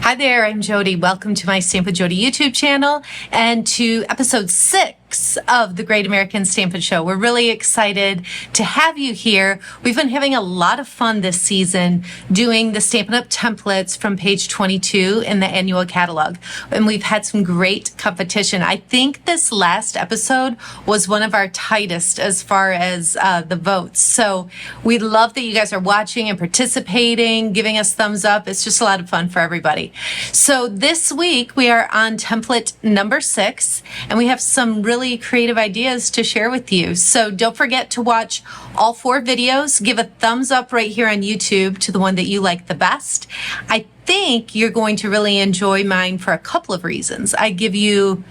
Hi there, I'm Jodi. Welcome to my Stamp with Jodi YouTube channel and to episode 6 of the Great American Stampin Show. We're really excited to have you here. We've been having a lot of fun this season doing the Stampin' Up templates from page 22 in the annual catalog, and we've had some great competition. I think this last episode was one of our tightest as far as the votes. So we love that you guys are watching and participating, giving us thumbs up. It's just a lot of fun for everybody. So this week we are on template number 6, and we have some really creative ideas to share with you. So don't forget to watch all 4 videos. Give a thumbs up right here on YouTube to the one that you like the best. I think you're going to really enjoy mine for a couple of reasons. I give you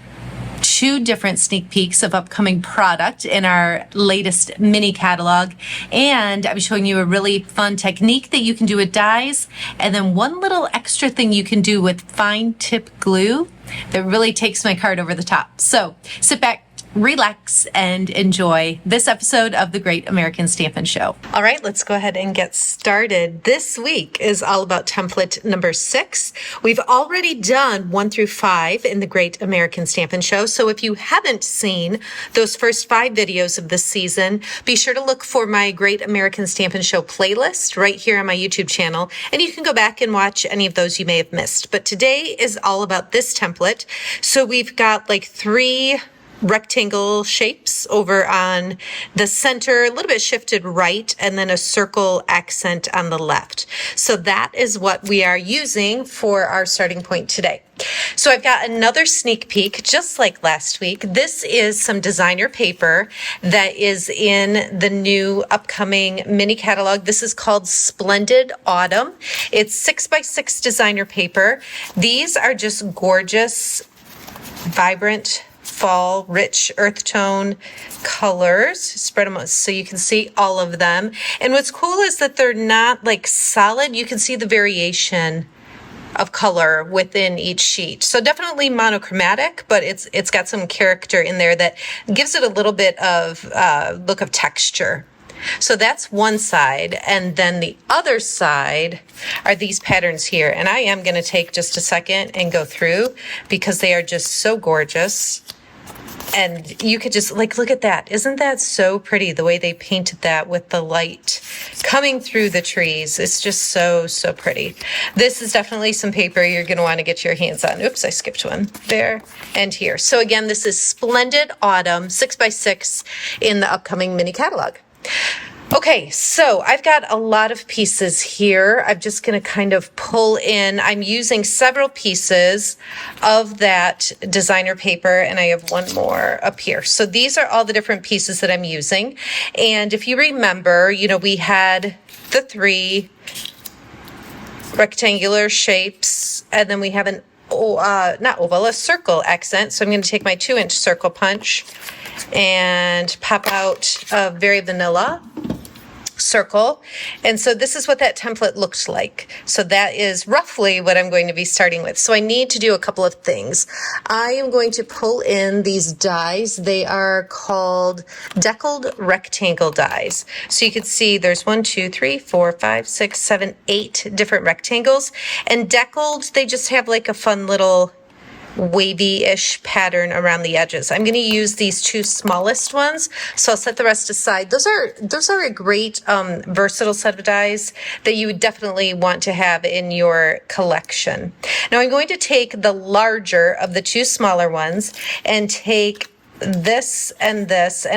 2 different sneak peeks of upcoming product in our latest mini catalog, and I'm showing you a really fun technique that you can do with dies, and then one little extra thing you can do with fine tip glue that really takes my card over the top. So sit back, relax, and enjoy this episode of the Great American Stampin Show. All right, let's go ahead and get started. This week is all about template number 6. We've already done 1 through 5 in the Great American Stampin Show. So if you haven't seen those first 5 videos of this season, be sure to look for my Great American Stampin Show playlist right here on my YouTube channel, and you can go back and watch any of those you may have missed. But today is all about this template. So we've got like 3 rectangle shapes over on the center, a little bit shifted right, and then a circle accent on the left. So that is what we are using for our starting point today. So I've got another sneak peek, just like last week. This is some designer paper that is in the new upcoming mini catalog. This is called Splendid Autumn. It's 6x6 designer paper. These are just gorgeous, vibrant, fall, rich earth tone colors. Spread them out so you can see all of them. And what's cool is that they're not like solid. You can see the variation of color within each sheet. So definitely monochromatic, but it's got some character in there that gives it a little bit of look of texture. So that's one side, and then the other side are these patterns here. And I am going to take just a second and go through because they are just so gorgeous. And you could just like, look at that. Isn't that so pretty? The way they painted that with the light coming through the trees. It's just so, so pretty. This is definitely some paper you're going to want to get your hands on. Oops, I skipped one there and here. So again, this is Splendid Autumn 6x6 in the upcoming mini catalog. Okay, so I've got a lot of pieces here. I'm just going to kind of pull in. I'm using several pieces of that designer paper, and I have one more up here. So these are all the different pieces that I'm using. And if you remember, you know, we had the 3 rectangular shapes, and then we have an, a circle accent. So I'm going to take my 2-inch circle punch and pop out a very vanilla circle. And so this is what that template looks like. So that is roughly what I'm going to be starting with. So I need to do a couple of things. I am going to pull in these dies. They are called deckled rectangle dies. So you can see there's 1, 2, 3, 4, 5, 6, 7, 8 different rectangles. And deckled, they just have like a fun little wavy-ish pattern around the edges. I'm going to use these 2 smallest ones, so I'll set the rest aside. Those are a great versatile set of dies that you would definitely want to have in your collection. Now I'm going to take the larger of the 2 smaller ones and take this, and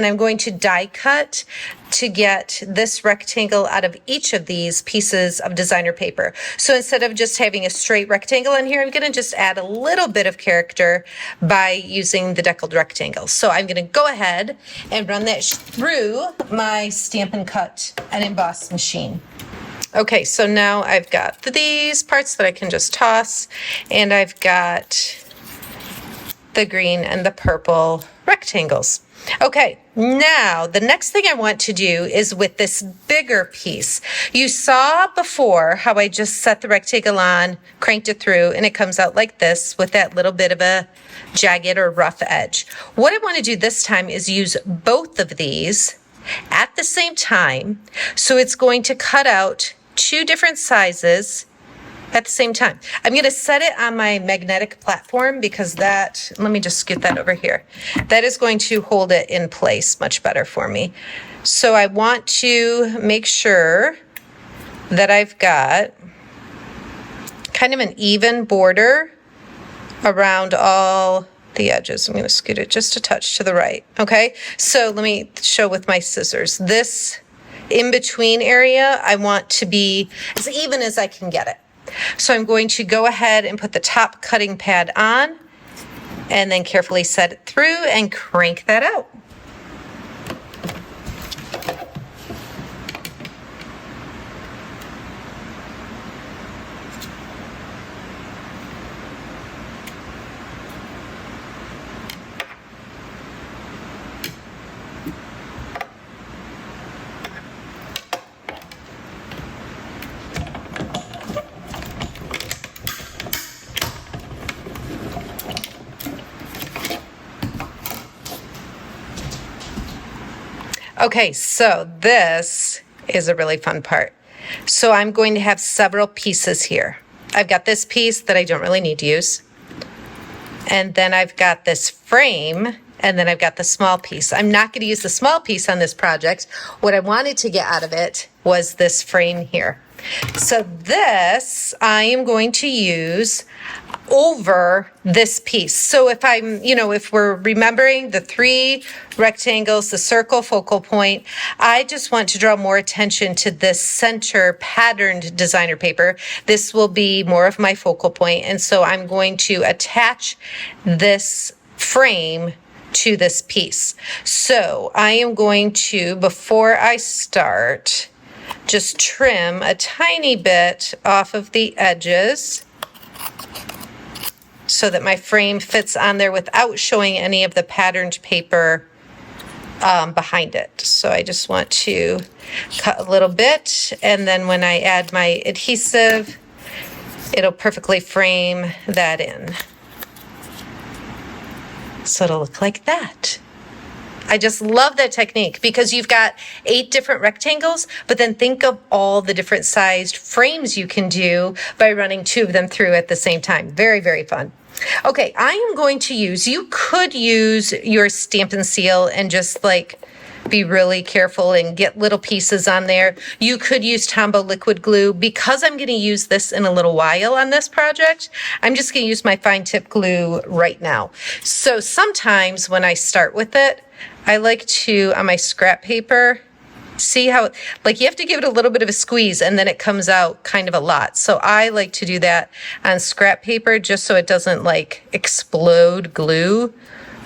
I'm going to die cut to get this rectangle out of each of these pieces of designer paper. So instead of just having a straight rectangle in here, I'm going to just add a little bit of character by using the deckled rectangle. So I'm going to go ahead and run that through my Stampin' Cut and Emboss machine. Okay, so now I've got these parts that I can just toss, and I've got the green and the purple rectangles. Okay, now the next thing I want to do is with this bigger piece. You saw before how I just set the rectangle on, cranked it through, and it comes out like this with that little bit of a jagged or rough edge. What I want to do this time is use both of these at the same time. So it's going to cut out 2 different sizes at the same time. I'm going to set it on my magnetic platform because that, let me just get that over here. That is going to hold it in place much better for me. So I want to make sure that I've got kind of an even border around all the edges. I'm going to scoot it just a touch to the right. Okay, so let me show with my scissors. This in between area, I want to be as even as I can get it. So I'm going to go ahead and put the top cutting pad on and then carefully set it through and crank that out. Okay, so this is a really fun part. So I'm going to have several pieces here. I've got this piece that I don't really need to use. And then I've got this frame, and then I've got the small piece. I'm not going to use the small piece on this project. What I wanted to get out of it was this frame here. So this I am going to use over this piece. So if I'm, if we're remembering the 3 rectangles, the circle focal point, I just want to draw more attention to this center patterned designer paper. This will be more of my focal point, and so I'm going to attach this frame to this piece. So I am going to, before I start, just trim a tiny bit off of the edges so that my frame fits on there without showing any of the patterned paper behind it. So I just want to cut a little bit, and then when I add my adhesive, it'll perfectly frame that in. So it'll look like that. I just love that technique because you've got 8 different rectangles, but then think of all the different sized frames you can do by running 2 of them through at the same time. Very, very fun. Okay, I am going to use, you could use your Stampin' Seal and just be really careful and get little pieces on there. You could use Tombow liquid glue. Because I'm going to use this in a little while on this project, I'm just going to use my fine tip glue right now. So sometimes when I start with it, I like to, on my scrap paper, see how, you have to give it a little bit of a squeeze and then it comes out kind of a lot. So I like to do that on scrap paper just so it doesn't explode glue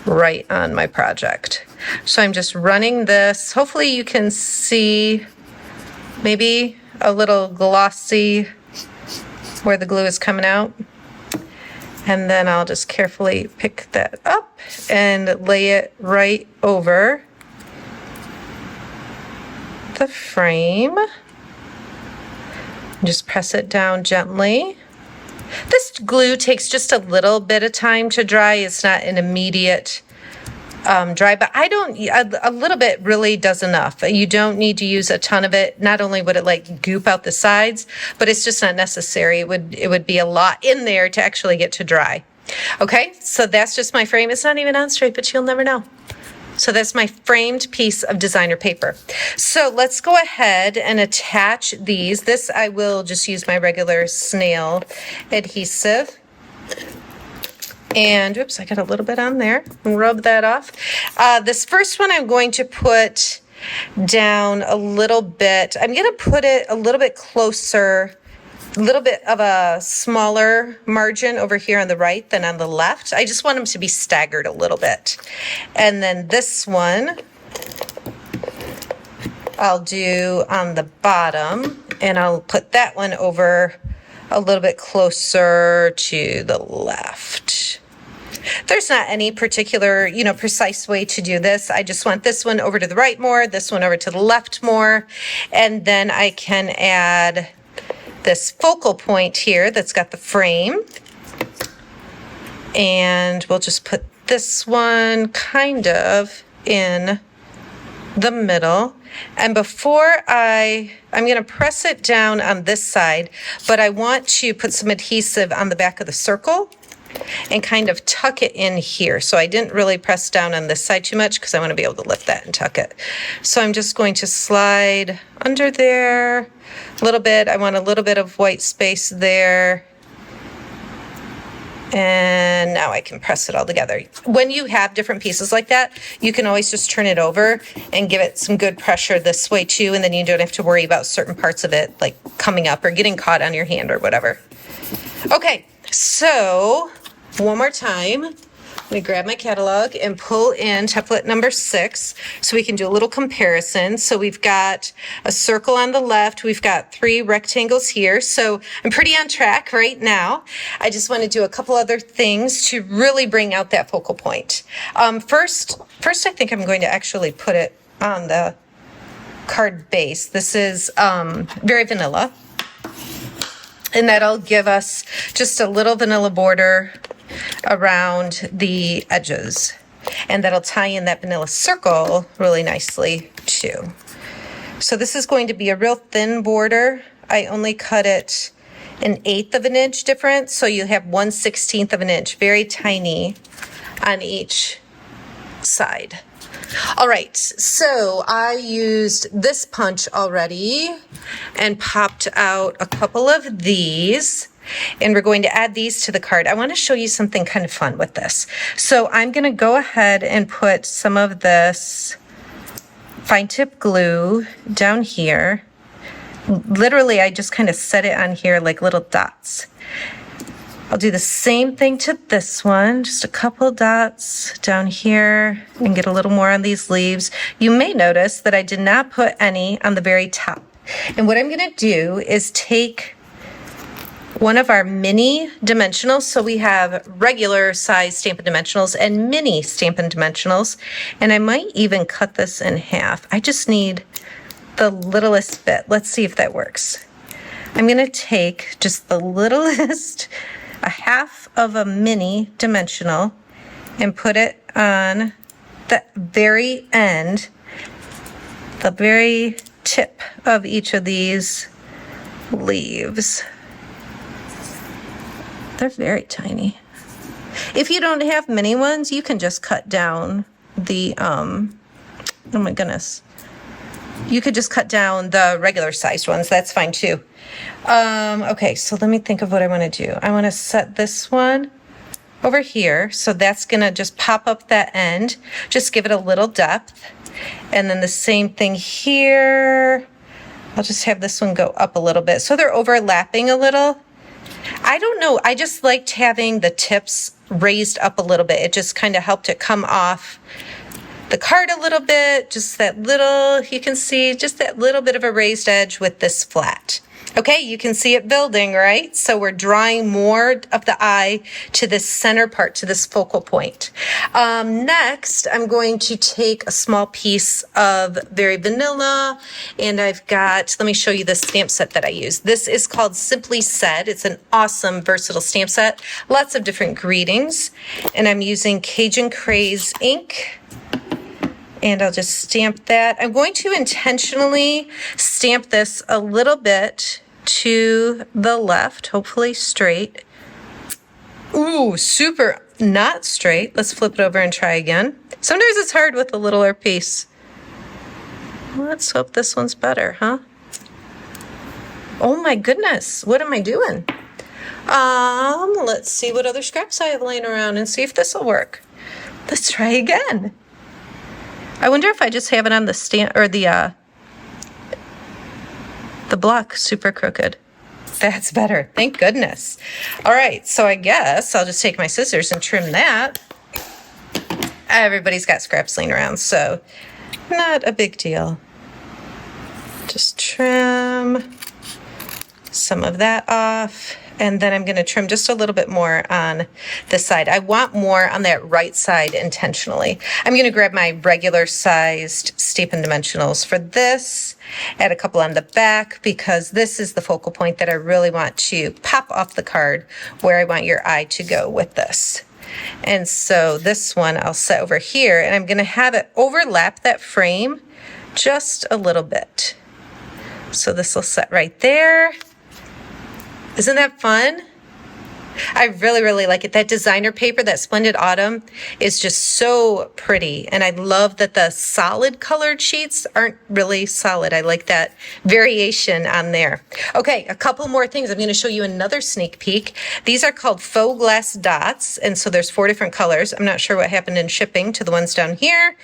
right on my project. So I'm just running this. Hopefully you can see maybe a little glossy where the glue is coming out. And then I'll just carefully pick that up and lay it right over the frame. Just press it down gently. This glue takes just a little bit of time to dry. It's not an immediate dry, but a little bit really does enough. You don't need to use a ton of it. Not only would it goop out the sides, but it's just not necessary. It would be a lot in there to actually get to dry. Okay, so that's just my frame. It's not even on straight, but you'll never know. So that's my framed piece of designer paper. So let's go ahead and attach these. This I will just use my regular snail adhesive. And oops, I got a little bit on there. Rub that off. This first one I'm going to put down a little bit. I'm going to put it a little bit closer, a little bit of a smaller margin over here on the right than on the left. I just want them to be staggered a little bit. And then this one I'll do on the bottom, and I'll put that one over a little bit closer to the left. There's not any particular, precise way to do this. I just want this one over to the right more, this one over to the left more, and then I can add this focal point here that's got the frame. And we'll just put this one kind of in the middle. And before I'm going to press it down on this side, but I want to put some adhesive on the back of the circle and kind of tuck it in here. So I didn't really press down on this side too much because I want to be able to lift that and tuck it. So I'm just going to slide under there a little bit. I want a little bit of white space there. And now I can press it all together. When you have different pieces like that, you can always just turn it over and give it some good pressure this way too, and then you don't have to worry about certain parts of it like coming up or getting caught on your hand or whatever. Okay, so one more time. Let me grab my catalog and pull in template number 6 so we can do a little comparison. So we've got a circle on the left. We've got 3 rectangles here. So I'm pretty on track right now. I just want to do a couple other things to really bring out that focal point. First, I think I'm going to actually put it on the card base. This is very vanilla. And that'll give us just a little vanilla border around the edges, and that'll tie in that vanilla circle really nicely too. So this is going to be a real thin border. I only cut it 1/8 of an inch difference, so you have 1/16 of an inch, very tiny on each side. All right, so I used this punch already and popped out a couple of these. And we're going to add these to the card. I want to show you something kind of fun with this. So I'm going to go ahead and put some of this fine tip glue down here. Literally, I just kind of set it on here like little dots. I'll do the same thing to this one, just a couple dots down here and get a little more on these leaves. You may notice that I did not put any on the very top. And what I'm going to do is take one of our mini dimensionals. So we have regular size Stampin' Dimensionals and mini Stampin' Dimensionals. And I might even cut this in half. I just need the littlest bit. Let's see if that works. I'm going to take just the littlest, a half of a mini dimensional, and put it on the very end, the very tip of each of these leaves. They're very tiny. If you don't have mini ones, you can just cut down the, oh my goodness. You could just cut down the regular sized ones. That's fine too. Okay, so let me think of what I want to do. I want to set this one over here. So that's going to just pop up that end. Just give it a little depth. And then the same thing here. I'll just have this one go up a little bit. So they're overlapping a little. I don't know. I just liked having the tips raised up a little bit. It just kind of helped it come off the card a little bit. Just that little, you can see just that little bit of a raised edge with this flat. Okay, you can see it building, right? So we're drawing more of the eye to this center part, to this focal point. Next, I'm going to take a small piece of very vanilla, and I've got, let me show you the stamp set that I use. This is called Simply Said. It's an awesome, versatile stamp set. Lots of different greetings, and I'm using Cajun Craze ink. And I'll just stamp that. I'm going to intentionally stamp this a little bit to the left, hopefully straight. Ooh, super not straight. Let's flip it over and try again. Sometimes it's hard with a littler piece. Let's hope this one's better, huh? Oh my goodness, what am I doing? Let's see what other scraps I have laying around and see if this will work. Let's try again. I wonder if I just have it on the stand or the block super crooked. That's better. Thank goodness. All right, so I guess I'll just take my scissors and trim that. Everybody's got scraps laying around, so not a big deal. Just trim some of that off. And then I'm going to trim just a little bit more on this side. I want more on that right side intentionally. I'm going to grab my regular sized Stampin' Dimensionals for this, add a couple on the back, because this is the focal point that I really want to pop off the card where I want your eye to go with this. And so this one I'll set over here, and I'm going to have it overlap that frame just a little bit. So this will set right there. Isn't that fun? I really, really like it. That designer paper, that Splendid Autumn, is just so pretty. And I love that the solid colored sheets aren't really solid. I like that variation on there. Okay, a couple more things. I'm going to show you another sneak peek. These are called faux glass dots. And so there's 4 different colors. I'm not sure what happened in shipping to the ones down here.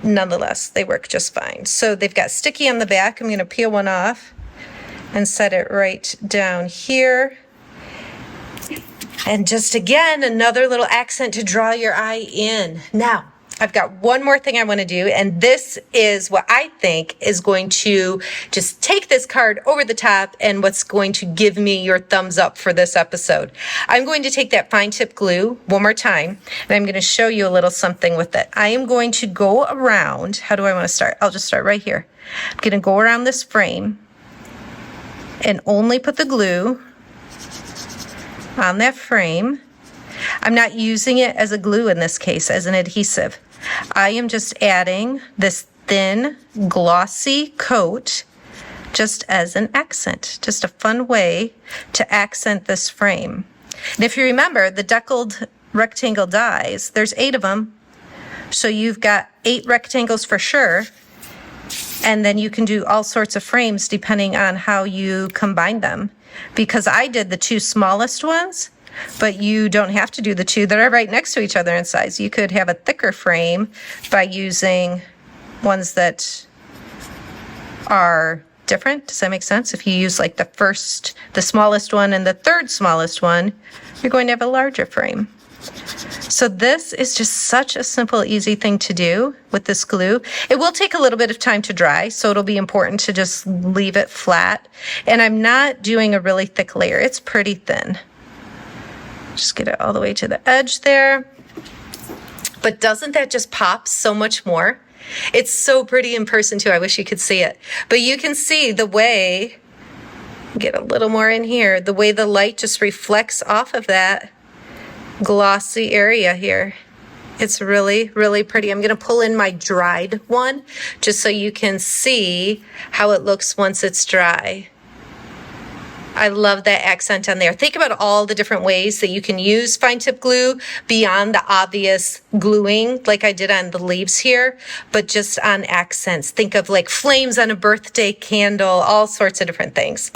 Nonetheless, they work just fine. So they've got sticky on the back. I'm going to peel one off and set it right down here. And just again, another little accent to draw your eye in. Now, I've got one more thing I want to do, and this is what I think is going to just take this card over the top and what's going to give me your thumbs up for this episode. I'm going to take that fine tip glue one more time, and I'm going to show you a little something with it. I am going to go around, how do I want to start? I'll just start right here. I'm going to go around this frame and only put the glue on that frame. I'm not using it as a glue in this case, as an adhesive. I am just adding this thin, glossy coat just as an accent, just a fun way to accent this frame. And if you remember, the deckled rectangle dies, there's 8 of them, so you've got 8 rectangles for sure, and then you can do all sorts of frames depending on how you combine them. Because I did the 2 smallest ones, but you don't have to do the 2 that are right next to each other in size. You could have a thicker frame by using ones that are different. Does that make sense? If you use like the smallest one and the 3rd smallest one, you're going to have a larger frame. So this is just such a simple, easy thing to do with this glue. It will take a little bit of time to dry, so it'll be important to just leave it flat. And I'm not doing a really thick layer. It's pretty thin. Just get it all the way to the edge there. But doesn't that just pop so much more? It's so pretty in person too. I wish you could see it. But you can see the way, get a little more in here, the way the light just reflects off of that glossy area here. It's really, really pretty. I'm going to pull in my dried one just so you can see how it looks once it's dry. I love that accent on there. Think about all the different ways that you can use fine tip glue beyond the obvious gluing like I did on the leaves here, but just on accents. Think of like flames on a birthday candle, all sorts of different things.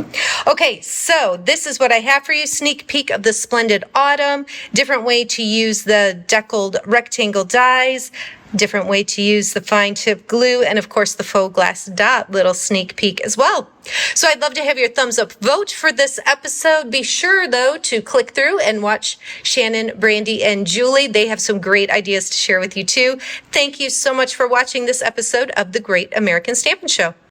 Okay, so this is what I have for you. Sneak peek of the Splendid Autumn, different way to use the deckled rectangle dies, different way to use the fine tip glue, and of course the faux glass dot little sneak peek as well. So I'd love to have your thumbs up vote for this episode. Be sure though to click through and watch Shannon, Brandy, and Julie. They have some great ideas to share with you too. Thank you so much for watching this episode of the Great American Stampin' Show.